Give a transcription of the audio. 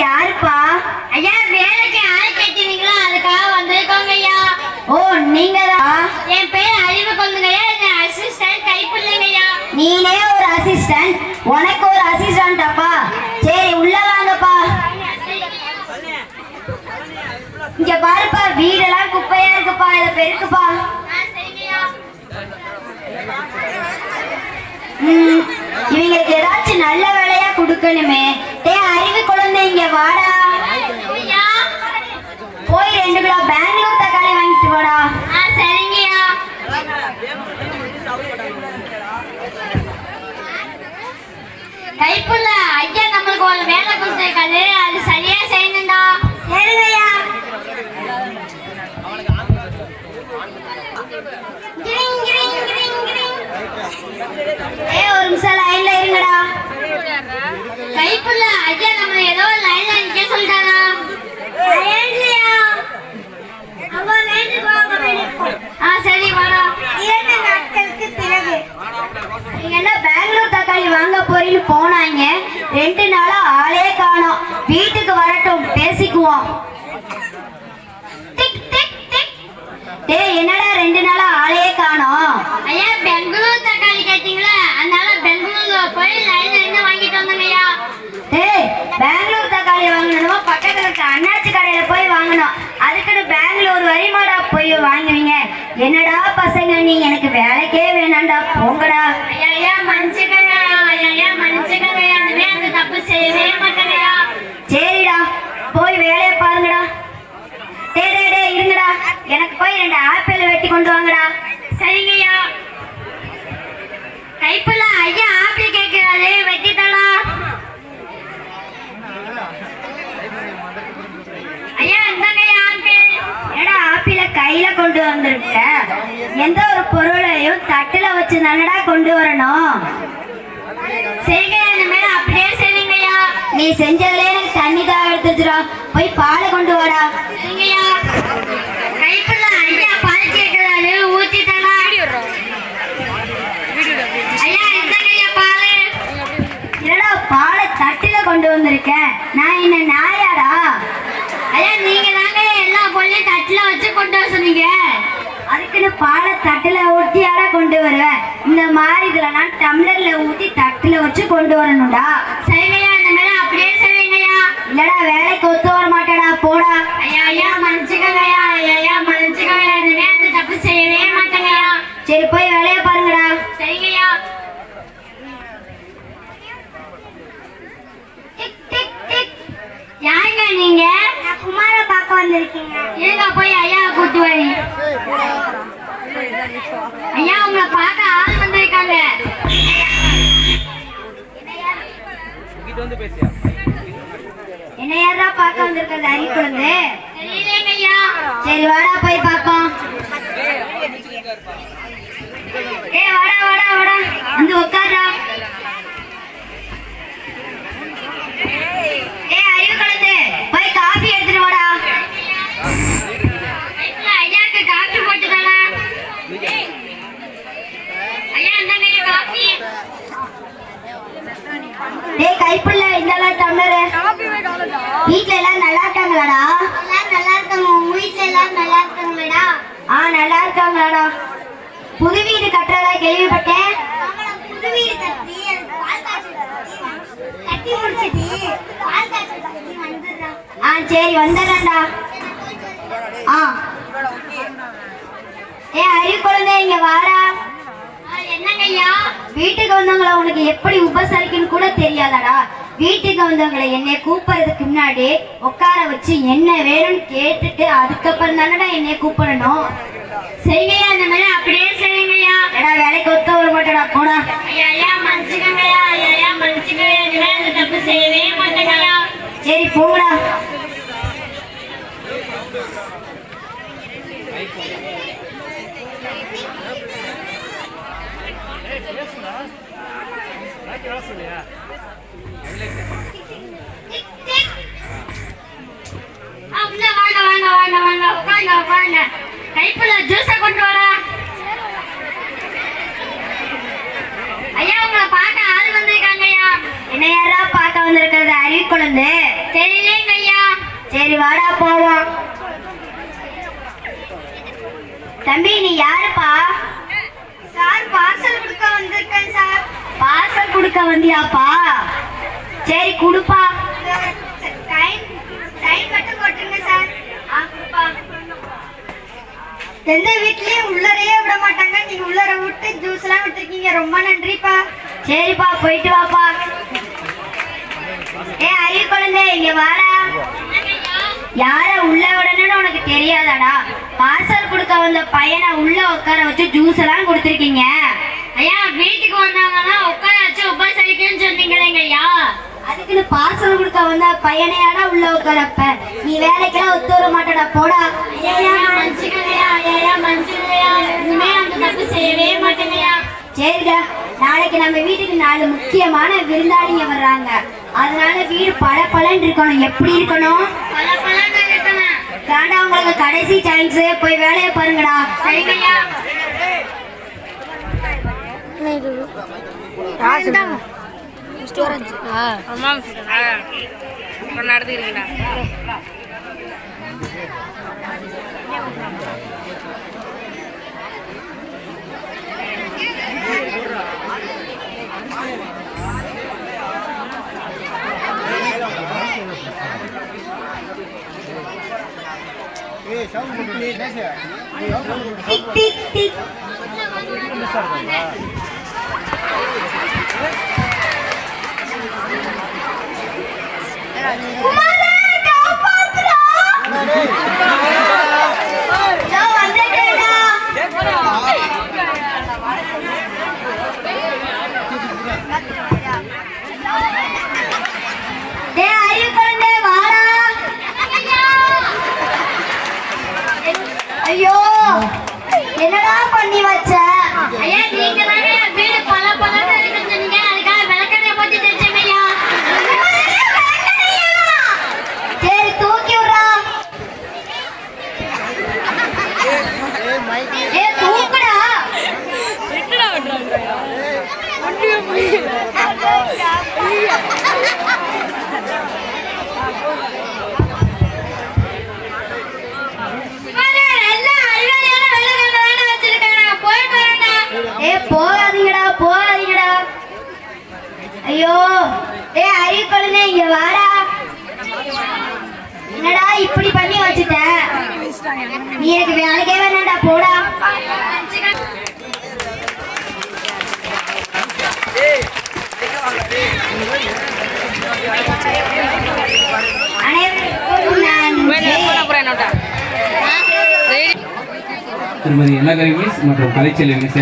யாருப்பா? ஐயா வேலைக்கு ஆள் கேட்டீங்களா, அதுக்காக வந்திருக்கோங்க ஐயா. ஓ நீங்கதான்? என் பேர் அறிவு கொள்ளுங்கய்யா, என் அசிஸ்டன்ட் கைப்பிள்ளைங்கய்யா. நீனே ஒரு அசிஸ்டன்ட், உனக்கு ஒரு அசிஸ்டன்டாப்பா? சரி உள்ள வாங்கப்பா. இங்க பாருப்பா, வீடெல்லாம் குப்பையா இருக்குப்பா, இதை பெருக்குப்பா. இவங்களுக்கு ஏதாச்சும் நல்ல வேலையா கொடுக்கணுமே. அறிவு குழந்தை இங்க வாடா, போய் 2 கிலோ பெங்களூர் தக்காளி வாங்கிட்டு வாடா. சரிங்கய்யா. கைப்புள்ள ஐயா நம்மளுக்கு ஒரு வேலை கொடுத்துருக்காரு, அது சரியா செய்யணும்டா. சரிங்கய்யா. ஒரு நிமிஷம் லைன்ல இருங்கடா. கைப்புள்ள ஐயா நம்ம ஏதோ லைன்ல நிக்க சொல்லிட்டாரா? சரி வாடா. 2 நாட்களுக்கு பிறகு நீங்க என்ன பெங்களூர் தக்காளி வாங்க போறீன்னு போனாங்க, 2 நாளா ஆளே காணோம். வீட்டுக்கு வரட்டும், பேசிக்குவோம். என்னடா 2 நாளா ஆளே காணோம்? ஐயா பெங்களூர் தக்காளி கேட்டீங்களா, அதனால பெங்களூர்ல போய் லைன்ல நின்னு வாங்கிட்டு வந்தோங்கய்யா. பெங்களூர் தக்காளி வாங்கணுமா, பக்கத்துல இருக்க அண்ணாச்சி கடையில போய் வாங்கணும். அதுக்குன்னு பெங்களூர் வரிமாடா போய் வாங்குவீங்க? என்னடா பசங்க நீ, எனக்கு வேலைக்கே வேணாண்டா, போங்கடா. ஐயா மன்னிச்சுக்கங்கய்யா, ஐயா மன்னிச்சுக்கங்கய்யா, அந்த தப்பு செய்யவே மாட்டேங்கய்யா. சரிடா, போய் வேலையை பாருங்கடா. இருங்கடா, எனக்கு போய் 2 ஆப்பிள் வெட்டி கொண்டு வாங்கடா. சரிங்கய்யா. கைப்புள்ள ஐயா ஆப்பிள் கேட்கிறாரு, வெட்டி தரலாம். ஐயா இந்தாங்கய்யா ஆப்பிள். ஏடா ஆப்பிள கையில கொண்டு வந்திருக்க? எந்த ஒரு பொருளையும் தட்டுல வச்சு தானடா கொண்டு வரணும். சரிங்கய்யா, இந்த மேல அப்படியே செய்வீங்கய்யா. நீ செஞ்சதுல எனக்கு தண்ணி தான் எடுத்துச்சுடா, போய் பாலை கொண்டு வாடா. சரிங்கய்யா. கைப்புள்ள ஐயா பால் கேட்கிறாரு, ஊத்தி தரலாம். ஐயா இந்தாங்கய்யா பால். என்னடா பாலை தட்டுல கொண்டு வந்திருக்க? நான் என்ன நாயாடா? ஐயா நீங்க தாங்க எல்லா பொருளையும் தட்டுல வச்சு கொண்டு வர சொன்னீங்க. அதுக்குன்னு பாலை தட்டுல ஊற்றியாடா கொண்டு வருவேன்? இந்த மாதிரி இதுல நான் டம்ளர்ல ஊற்றி தட்டுல வச்சு கொண்டு வரணும்டா. சரிங்கய்யா, இந்த மேல அப்படியே செய்வீங்கய்யா. இல்லடா வேலைக்கு ஒத்து வர மாட்டேடா, போடா. ஐயா ஐயா மன்னிச்சுக்கங்கய்யா, ஐயா மன்னிச்சுக்கங்கய்யா, இந்த அந்த தப்பு செய்யவே மாட்டேங்கய்யா. சரி போய் வேலையை பாருங்கடா. சரிங்கய்யா. யாருங்க நீங்க? நான் குமார பார்க்க வந்திருக்கீங்க. இருங்க போய் ஐயா கூட்டு வரி. ஐயா உங்களை பார்க்க ஆள் வந்திருக்காங்க. என்ன யாரா பார்க்க வந்திருக்கிறது? அறிவு குழந்தை தெரியலங்க ஐயா. சரி வாடா போய் பார்ப்போம். வாடா வாடா வாடா, வந்து உட்காரா. அறிவு குழந்தை போய் காஃபி எடுத்துட்டு வாடா. ஐயாக்கு காஃபி போட்டு தானே. ஐயா இந்தாங்க காஃபி. கைப்புள்ள இதெல்லாம் டம்ளர். வீட்ல எல்லாம் நல்லா இருக்காங்களாடா? நல்லா இருக்காங்க. உங்க வீட்ல எல்லாம் நல்லா இருக்காங்களாடா? நல்லா இருக்காங்களாடா. புது வீடு கட்டுறதா கேள்விப்பட்டேன். புது வீடு கட்டி முடிச்சிட்டு சரி வந்துடுறேன்டா. அறிவு குழந்தை இங்க வாடா. என்னங்க ஐயா? வீட்டுக்கு வந்தவங்களை உனக்கு எப்படி உபசரிக்கணும் கூட தெரியாதாடா? வீட்டுக்கு வந்தவங்களை என்னை கூப்பிடுறதுக்கு முன்னாடி உட்கார வச்சு என்ன வேணும்னு கேட்டுட்டு அதுக்கப்புறம் தானடா என்னை கூப்பிடணும். சரிங்கய்யா, இந்த மாதிரி அப்படியே செய்யுங்கய்யா. ஏடா வேலைக்கு ஒத்த வர மாட்டேடா, போடா. ஐயா மன்னிச்சுக்கங்கய்யா, ஐயா மன்னிச்சுக்கங்கய்யா, இந்த தப்பு செய்யவே மாட்டேங்கய்யா. சரி போங்கடா. வாங்க வாங்க வாங்க வாங்க உட்காருங்க உட்காருங்க. கைப்புள்ள ஜூஸை கொண்டு வாடா. ஐயா உங்களை பார்க்க ஆள் வந்திருக்காங்க ஐயா. என்ன யாரா பார்க்க வந்திருக்கிறது? அறிவு குழந்தை தெரியலங்க சரி வாடா போவோம். தம்பி நீ யாருப்பா? சார் பார்சல் கொடுக்க வந்திருக்கேன் சார். பார்சல் கொடுக்க வந்தியாப்பா? சரி கொடுப்பா. சைன் மட்டும் போட்டுருங்க சார். கொடுப்பா. எந்த வீட்லயும் உள்ளரையே விட மாட்டாங்க, நீங்க உள்ளர விட்டு ஜூஸ் எல்லாம் விட்டுருக்கீங்க, ரொம்ப நன்றிப்பா. சரிப்பா போயிட்டு வாப்பா. ஏ அறிவு குழந்தை இங்க வாடா. யார உள்ள விடணும்னு உனக்கு தெரியாதாடா? பார்சல் கொடுக்க வந்த பையனை உள்ள உட்கார வச்சு ஜூஸ் எல்லாம் கொடுத்துருக்கீங்க. ஐயா வீட்டுக்கு வந்தாங்கன்னா உட்கார வச்சு உபசரிக்கணும்னு சொன்னீங்களேங்க ஐயா. அதுக்குன்னு பார்சல் கொடுக்க வந்த பையனையாடா உள்ள உட்காரப்ப? நீ வேலைக்கெல்லாம் ஒத்து வர மாட்டடா போடா. ஐயா மன்னிச்சுக்கங்கய்யா, ஐயா மன்னிச்சுக்கங்கய்யா, இனிமே அந்த தப்பு செய்யவே மாட்டேங்கய்யா. சரிடா, நாளைக்கு நம்ம வீட்டுக்கு 4 முக்கியமான விருந்தாளிங்க வர்றாங்க. அதனால வீடு பளபளன்னு இருக்கணும். எப்படி இருக்கணும்? பலபலன்னு இருக்கணும். வேண்டாம், உங்களுக்கு கடைசி சான்ஸ். போய் வேலையை பாருங்கடா. சரிங்கய்யா. நடந்துக்கிறீங்களா? Tick tick tick. குமாரே, காப்பாத்துடா. இதோ வந்துட்டேன்டா. டேய் அறிவு குழந்தை வாடா. ஐயோ என்னடா பண்ணி வச்ச? ஐயா நீங்க தானே வீடு பலபலன்னு இருக்குன்னு சொன்னீங்க, அதுக்காக விளக்கெண்ணெய் போட்டு தேய்ச்சேங்க ஐயா. சரி தூக்கி விடுறா. ஏ தூக்குடா. ஏ போகாதீங்கடா போகாதீங்கடா. ஐயோ ஏ அறிவு குழந்தை இங்க வாடா. என்னடா இப்படி பண்ணி வச்சுட்ட? நீ எனக்கு வேலைக்கே வேணாம்டா போடா. அனைவருக்கும் நன்றி. திருமதி எண்ணகரி மிஸ் மற்றும் கலைச்செல்வி மிஸ்